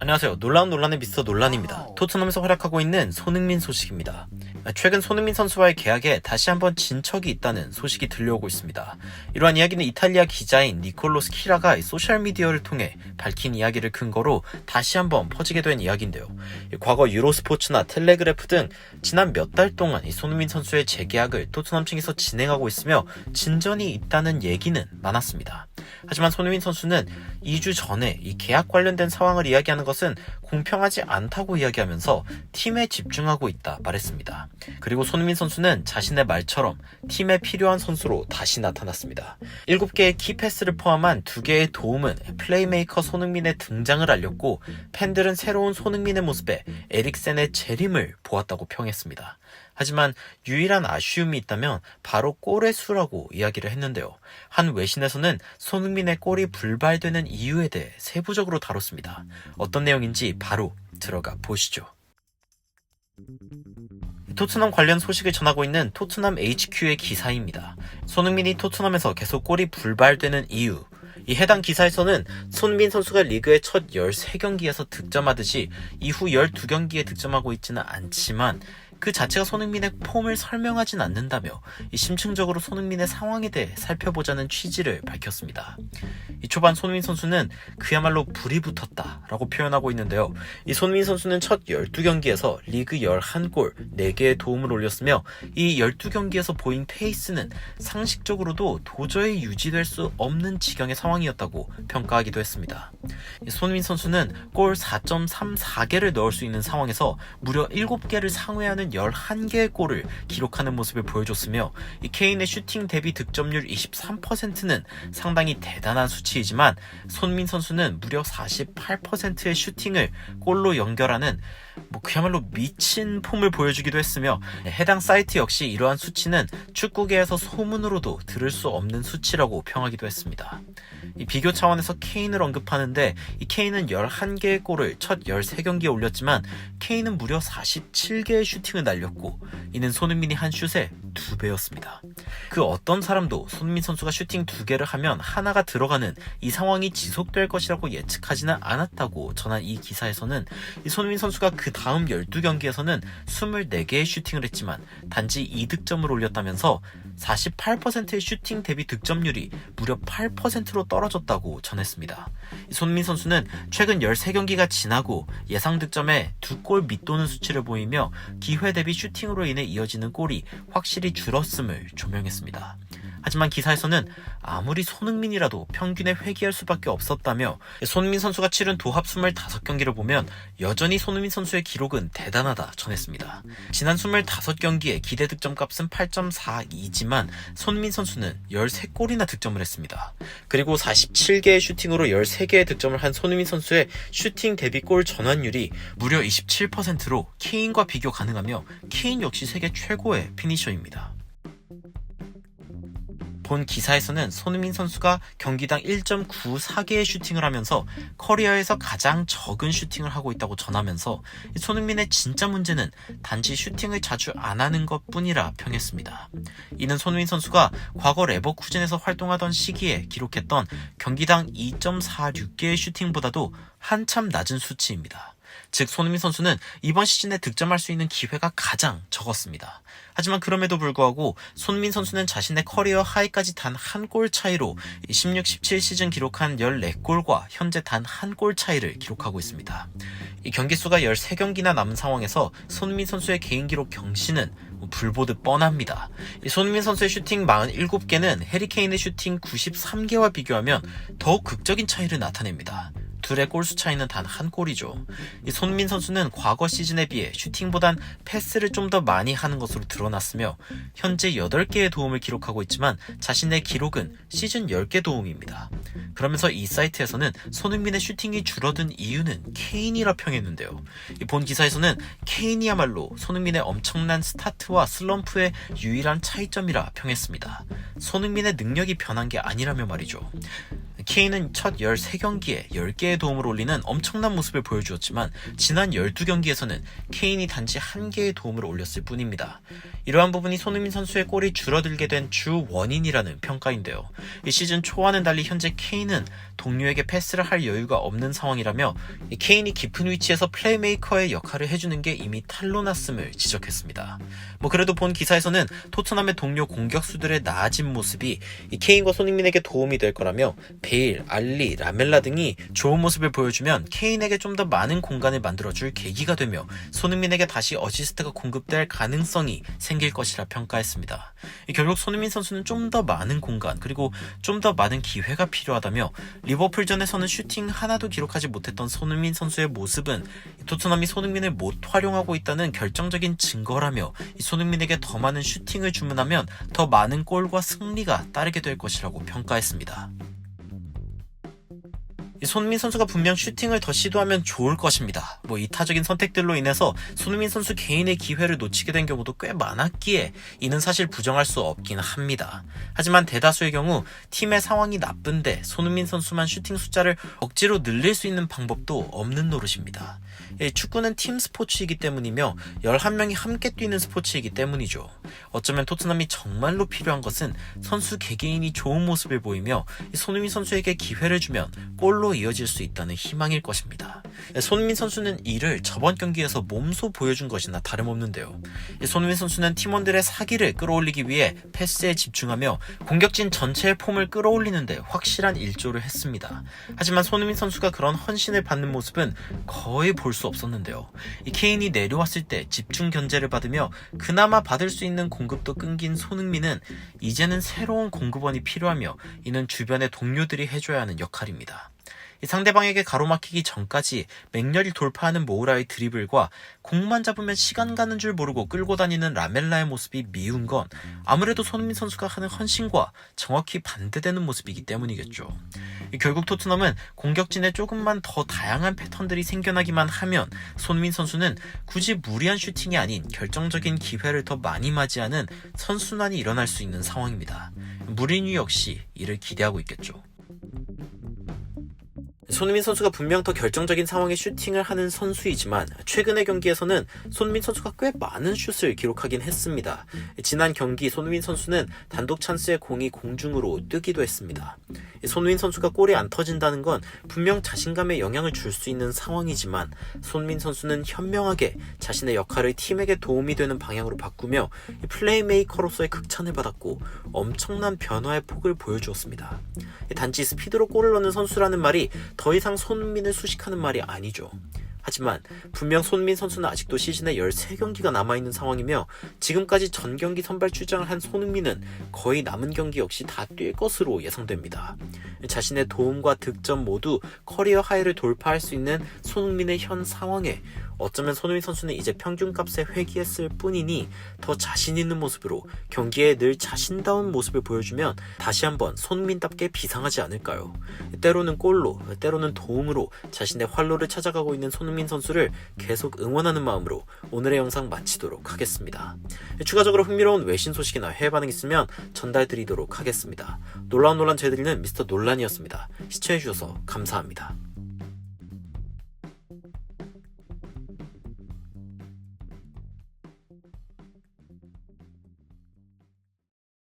안녕하세요. 놀라운 논란의 미스터 논란입니다. 토트넘에서 활약하고 있는 손흥민 소식입니다. 최근 손흥민 선수와의 계약에 다시 한번 진척이 있다는 소식이 들려오고 있습니다. 이러한 이야기는 이탈리아 기자인 니콜로 스키라가 소셜미디어를 통해 밝힌 이야기를 근거로 다시 한번 퍼지게 된 이야기인데요. 과거 유로스포츠나 텔레그래프 등 지난 몇 달 동안 손흥민 선수의 재계약을 토트넘 측에서 진행하고 있으며 진전이 있다는 얘기는 많았습니다. 하지만 손흥민 선수는 2주 전에 이 계약 관련된 상황을 이야기하는 것은 공평하지 않다고 이야기하면서 팀에 집중하고 있다 말했습니다. 그리고 손흥민 선수는 자신의 말처럼 팀에 필요한 선수로 다시 나타났습니다. 7개의 키패스를 포함한 2개의 도움은 플레이메이커 손흥민의 등장을 알렸고, 팬들은 새로운 손흥민의 모습에 에릭센의 재림을 보았다고 평했습니다. 하지만 유일한 아쉬움이 있다면 바로 골의 수라고 이야기를 했는데요. 한 외신에서는 손흥민의 골이 불발되는 이유에 대해 세부적으로 다뤘습니다. 어떤 내용인지 바로 들어가 보시죠. 토트넘 관련 소식을 전하고 있는 토트넘 HQ의 기사입니다. 손흥민이 토트넘에서 계속 골이 불발되는 이유. 이 해당 기사에서는 손흥민 선수가 리그의 첫 13경기에서 득점하듯이 이후 12경기에 득점하고 있지는 않지만 그 자체가 손흥민의 폼을 설명하진 않는다며 심층적으로 손흥민의 상황에 대해 살펴보자는 취지를 밝혔습니다. 이 초반 손흥민 선수는 그야말로 불이 붙었다 라고 표현하고 있는데요. 이 손흥민 선수는 첫 12경기에서 리그 11골, 4개의 도움을 올렸으며 이 12경기에서 보인 페이스는 상식적으로도 도저히 유지될 수 없는 지경의 상황이었다고 평가하기도 했습니다. 이 손흥민 선수는 골 4.34개를 넣을 수 있는 상황에서 무려 7개를 상회하는 11개의 골을 기록하는 모습을 보여줬으며, 이 케인의 슈팅 대비 득점률 23%는 상당히 대단한 수치이지만 손흥민 선수는 무려 48%의 슈팅을 골로 연결하는 그야말로 미친 폼을 보여주기도 했으며, 해당 사이트 역시 이러한 수치는 축구계에서 소문으로도 들을 수 없는 수치라고 평하기도 했습니다. 이 비교 차원에서 케인을 언급하는데, 이 케인은 11개의 골을 첫 13경기에 올렸지만 케인은 무려 47개의 슈팅을 날렸고, 이는 손흥민이 한 슛의 2배였습니다. 그 어떤 사람도 손흥민 선수가 슈팅 2개를 하면 하나가 들어가는 이 상황이 지속될 것이라고 예측하지는 않았다고 전한 이 기사에서는, 이 손흥민 선수가 그 다음 12경기에서는 24개의 슈팅을 했지만 단지 2득점을 올렸다면서 48%의 슈팅 대비 득점률이 무려 8%로 떨어졌다고 전했습니다. 손흥민 선수는 최근 13경기가 지나고 예상 득점에 2골 밑도는 수치를 보이며 기회 대비 슈팅으로 인해 이어지는 골이 확실히 줄었음을 조명했습니다. 하지만 기사에서는 아무리 손흥민이라도 평균에 회귀할 수밖에 없었다며, 손흥민 선수가 치른 도합 25경기를 보면 여전히 손흥민 선수의 기록은 대단하다 전했습니다. 지난 25경기의 기대 득점값은 8.42지만 손흥민 선수는 13골이나 득점을 했습니다. 그리고 47개의 슈팅으로 13개의 득점을 한 손흥민 선수의 슈팅 대비 골 전환율이 무려 27%로 케인과 비교 가능하며 케인 역시 세계 최고의 피니셔입니다. 본 기사에서는 손흥민 선수가 경기당 1.94개의 슈팅을 하면서 커리어에서 가장 적은 슈팅을 하고 있다고 전하면서 손흥민의 진짜 문제는 단지 슈팅을 자주 안 하는 것뿐이라 평했습니다. 이는 손흥민 선수가 과거 레버쿠젠에서 활동하던 시기에 기록했던 경기당 2.46개의 슈팅보다도 한참 낮은 수치입니다. 즉 손흥민 선수는 이번 시즌에 득점할 수 있는 기회가 가장 적었습니다. 하지만 그럼에도 불구하고 손흥민 선수는 자신의 커리어 하이까지 단 한 골 차이로 16-17 시즌 기록한 14골과 현재 단 한 골 차이를 기록하고 있습니다. 이 경기 수가 13경기나 남은 상황에서 손흥민 선수의 개인 기록 경신은 불보듯 뻔합니다. 손흥민 선수의 슈팅 47개는 해리 케인의 슈팅 93개와 비교하면 더욱 극적인 차이를 나타냅니다. 둘의 골수 차이는 단 한 골이죠. 이 손흥민 선수는 과거 시즌에 비해 슈팅보단 패스를 좀 더 많이 하는 것으로 드러났으며 현재 8개의 도움을 기록하고 있지만 자신의 기록은 시즌 10개 도움입니다. 그러면서 이 사이트에서는 손흥민의 슈팅이 줄어든 이유는 케인이라 평했는데요. 본 기사에서는 케인이야말로 손흥민의 엄청난 스타트와 슬럼프의 유일한 차이점이라 평했습니다. 손흥민의 능력이 변한 게 아니라며 말이죠. 케인은 첫 13경기에 10개의 도움을 올리는 엄청난 모습을 보여주었지만 지난 12경기에서는 케인이 단지 1개의 도움을 올렸을 뿐입니다. 이러한 부분이 손흥민 선수의 골이 줄어들게 된 주 원인이라는 평가인데요. 이 시즌 초와는 달리 현재 케인은 동료에게 패스를 할 여유가 없는 상황이라며 케인이 깊은 위치에서 플레이메이커의 역할을 해주는 게 이미 탄로났음을 지적했습니다. 그래도 본 기사에서는 토트넘의 동료 공격수들의 나아진 모습이 이 케인과 손흥민에게 도움이 될 거라며 베일, 알리, 라멜라 등이 좋은 모습을 보여주면 케인에게 좀 더 많은 공간을 만들어줄 계기가 되며 손흥민에게 다시 어시스트가 공급될 가능성이 생길 것이라 평가했습니다. 결국 손흥민 선수는 좀 더 많은 공간 그리고 좀 더 많은 기회가 필요하다며 리버풀전에서는 슈팅 하나도 기록하지 못했던 손흥민 선수의 모습은 토트넘이 손흥민을 못 활용하고 있다는 결정적인 증거라며 손흥민에게 더 많은 슈팅을 주문하면 더 많은 골과 승리가 따르게 될 것이라고 평가했습니다. 손흥민 선수가 분명 슈팅을 더 시도하면 좋을 것입니다. 이타적인 선택들로 인해서 손흥민 선수 개인의 기회를 놓치게 된 경우도 꽤 많았기에 이는 사실 부정할 수 없긴 합니다. 하지만 대다수의 경우 팀의 상황이 나쁜데 손흥민 선수만 슈팅 숫자를 억지로 늘릴 수 있는 방법도 없는 노릇입니다. 축구는 팀 스포츠이기 때문이며 11명이 함께 뛰는 스포츠이기 때문이죠. 어쩌면 토트넘이 정말로 필요한 것은 선수 개개인이 좋은 모습을 보이며 손흥민 선수에게 기회를 주면 골로 이어질 수 있다는 희망일 것입니다. 손흥민 선수는 이를 저번 경기에서 몸소 보여준 것이나 다름없는데요. 손흥민 선수는 팀원들의 사기를 끌어올리기 위해 패스에 집중하며 공격진 전체의 폼을 끌어올리는데 확실한 일조를 했습니다. 하지만 손흥민 선수가 그런 헌신을 받는 모습은 거의 볼 수 없었는데요. 이 케인이 내려왔을 때 집중 견제를 받으며 그나마 받을 수 있는 공급도 끊긴 손흥민은 이제는 새로운 공급원이 필요하며 이는 주변의 동료들이 해줘야 하는 역할입니다. 상대방에게 가로막히기 전까지 맹렬히 돌파하는 모우라의 드리블과 공만 잡으면 시간 가는 줄 모르고 끌고 다니는 라멜라의 모습이 미운 건 아무래도 손흥민 선수가 하는 헌신과 정확히 반대되는 모습이기 때문이겠죠. 결국 토트넘은 공격진에 조금만 더 다양한 패턴들이 생겨나기만 하면 손흥민 선수는 굳이 무리한 슈팅이 아닌 결정적인 기회를 더 많이 맞이하는 선순환이 일어날 수 있는 상황입니다. 무리뉴 역시 이를 기대하고 있겠죠. 손흥민 선수가 분명 더 결정적인 상황에 슈팅을 하는 선수이지만 최근의 경기에서는 손흥민 선수가 꽤 많은 슛을 기록하긴 했습니다. 지난 경기 손흥민 선수는 단독 찬스에 공이 공중으로 뜨기도 했습니다. 손흥민 선수가 골이 안 터진다는 건 분명 자신감에 영향을 줄 수 있는 상황이지만 손흥민 선수는 현명하게 자신의 역할을 팀에게 도움이 되는 방향으로 바꾸며 플레이메이커로서의 극찬을 받았고 엄청난 변화의 폭을 보여주었습니다. 단지 스피드로 골을 넣는 선수라는 말이 더 이상 손흥민을 수식하는 말이 아니죠. 하지만 분명 손흥민 선수는 아직도 시즌에 13경기가 남아있는 상황이며 지금까지 전 경기 선발 출장을 한 손흥민은 거의 남은 경기 역시 다 뛸 것으로 예상됩니다. 자신의 도움과 득점 모두 커리어 하이를 돌파할 수 있는 손흥민의 현 상황에 어쩌면 손흥민 선수는 이제 평균값에 회귀했을 뿐이니 더 자신 있는 모습으로 경기에 늘 자신다운 모습을 보여주면 다시 한번 손흥민답게 비상하지 않을까요? 때로는 골로, 때로는 도움으로 자신의 활로를 찾아가고 있는 손흥민 선수를 계속 응원하는 마음으로 오늘의 영상 마치도록 하겠습니다. 추가적으로 흥미로운 외신 소식이나 해외 반응 있으면 전달드리도록 하겠습니다. 놀라운 논란 전해드리는 미스터 논란이었습니다. 시청해주셔서 감사합니다.